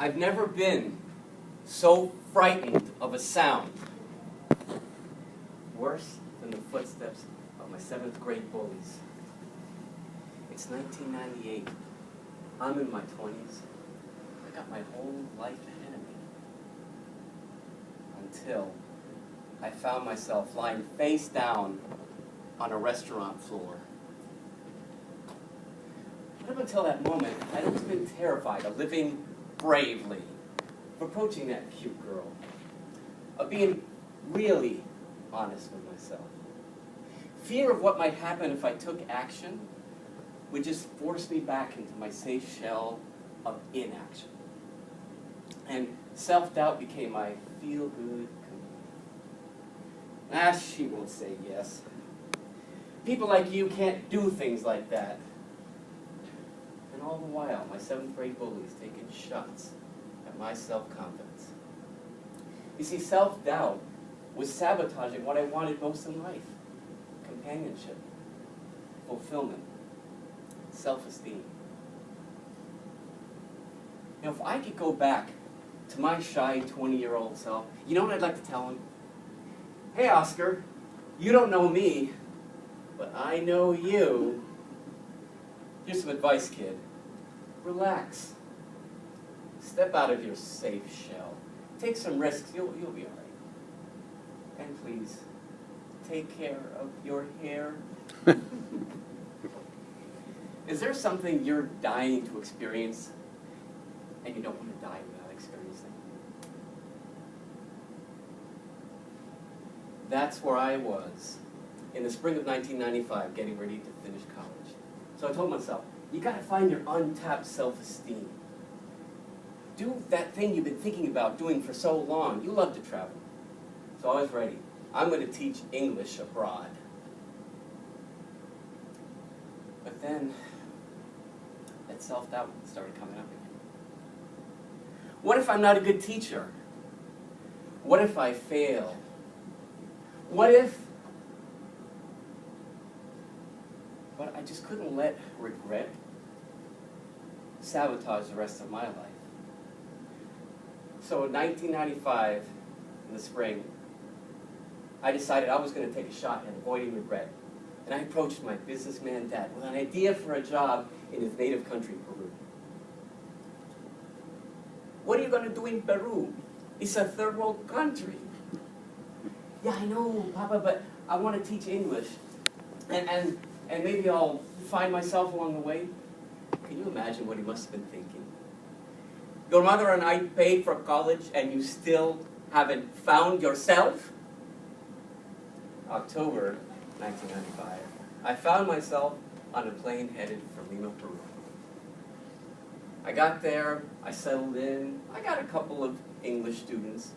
I've never been so frightened of a sound. Worse than the footsteps of my 7th grade bullies. It's 1998. I'm in my 20s. I got my whole life ahead of me. Until I found myself lying face down on a restaurant floor. But up until that moment, I'd always been terrified of living bravely, of approaching that cute girl, of being really honest with myself. Fear of what might happen if I took action would just force me back into my safe shell of inaction. And self-doubt became my feel-good companion. She won't say yes. People like you can't do things like that. And all the while, my 7th grade bullies taking shots at my self-confidence. You see, self-doubt was sabotaging what I wanted most in life. Companionship, fulfillment, self-esteem. Now, if I could go back to my shy 20-year-old self, you know what I'd like to tell him? Hey, Oscar, you don't know me, but I know you. Here's some advice, kid. Relax. Step out of your safe shell. Take some risks. You'll be all right. And please, take care of your hair. Is there something you're dying to experience and you don't want to die without experiencing? That's where I was in the spring of 1995, getting ready to finish college. So I told myself, you got to find your untapped self-esteem. Do that thing you've been thinking about doing for so long. You love to travel. So I was ready. I'm going to teach English abroad. But then, that self-doubt started coming up again. What if I'm not a good teacher? What if I fail? What if... But I just couldn't let regret sabotage the rest of my life. So in 1995, in the spring, I decided I was going to take a shot at avoiding regret. And I approached my businessman dad with an idea for a job in his native country, Peru. What are you going to do in Peru? It's a third world country. Yeah, I know, Papa, but I want to teach English. And maybe I'll find myself along the way. Can you imagine what he must have been thinking? Your mother and I paid for college and you still haven't found yourself? October 1995, I found myself on a plane headed for Lima, Peru. I got there, I settled in, I got a couple of English students,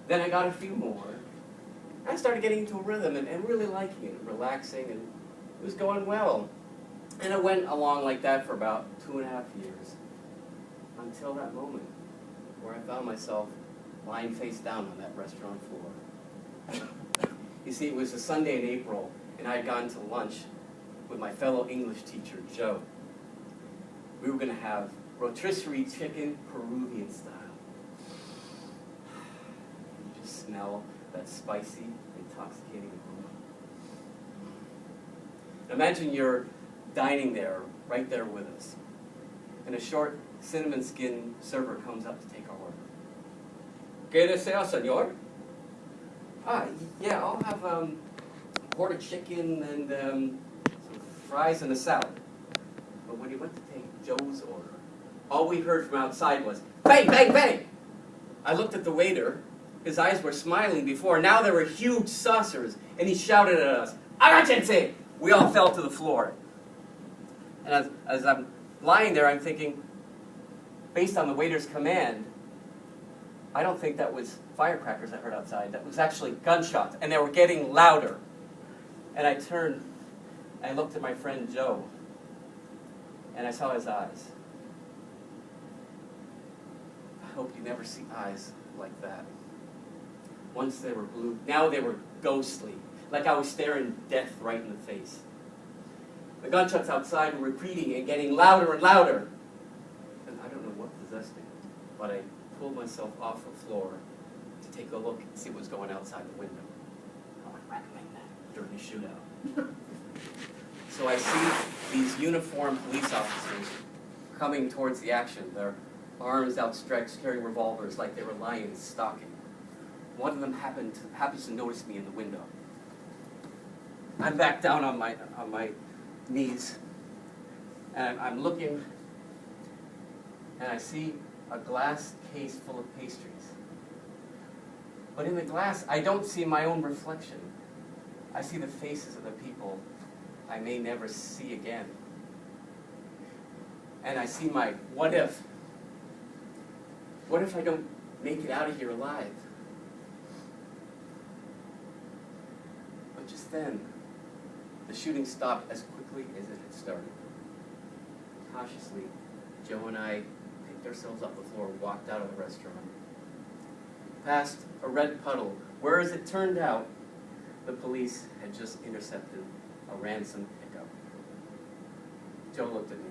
then I got a few more. I started getting into a rhythm and really liking it, relaxing, and it was going well. And it went along like that for about 2.5 years, until that moment where I found myself lying face down on that restaurant floor. You see, it was a Sunday in April, and I had gone to lunch with my fellow English teacher, Joe. We were going to have rotisserie chicken, Peruvian style. You just smell that spicy, intoxicating aroma. Imagine you're dining there, right there with us, and a short, cinnamon-skinned server comes up to take our order. ¿Qué desea, señor? Yeah, I'll have quarter chicken and some fries and a salad. But when he went to take Joe's order, all we heard from outside was, bang, bang, bang! I looked at the waiter. His eyes were smiling before. Now there were huge saucers, and he shouted at us, "Agáchense!" We all fell to the floor. And as I'm lying there, I'm thinking, based on the waiter's command, I don't think that was firecrackers I heard outside. That was actually gunshots, and they were getting louder. And I turned, and I looked at my friend Joe, and I saw his eyes. I hope you never see eyes like that. Once they were blue, now they were ghostly, like I was staring death right in the face. The gunshots outside were repeating and getting louder and louder. And I don't know what possessed me, but I pulled myself off the floor to take a look and see what was going outside the window. I would recommend that during a shootout. So I see these uniformed police officers coming towards the action, their arms outstretched, carrying revolvers like they were lions stalking. One of them happens to notice me in the window. I'm back down on my knees, and I'm looking, and I see a glass case full of pastries. But in the glass, I don't see my own reflection. I see the faces of the people I may never see again. And I see my what if. What if I don't make it out of here alive? But just then, the shooting stopped as quickly as it had started. Cautiously, Joe and I picked ourselves up the floor and walked out of the restaurant. Past a red puddle, where, as it turned out, the police had just intercepted a ransom pickup. Joe looked at me.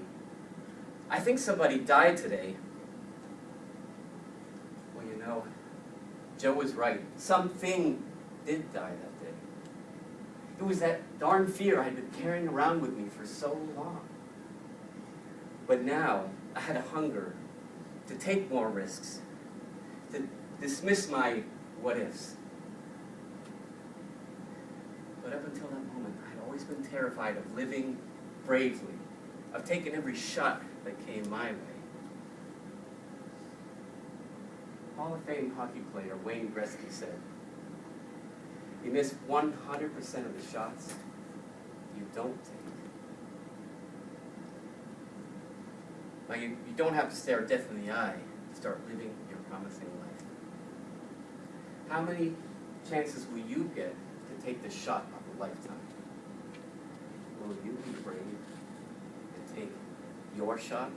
I think somebody died today. Well, you know, Joe was right. Something did die that day. It was that darn fear I had been carrying around with me for so long. But now, I had a hunger to take more risks, to dismiss my what-ifs. But up until that moment, I had always been terrified of living bravely, of taking every shot that came my way. Hall of Fame hockey player Wayne Gretzky said, "You miss 100% of the shots you don't take." Now, you don't have to stare death in the eye to start living your promising life. How many chances will you get to take the shot of a lifetime? Will you be brave and take your shot?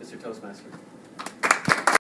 Mr. Toastmaster.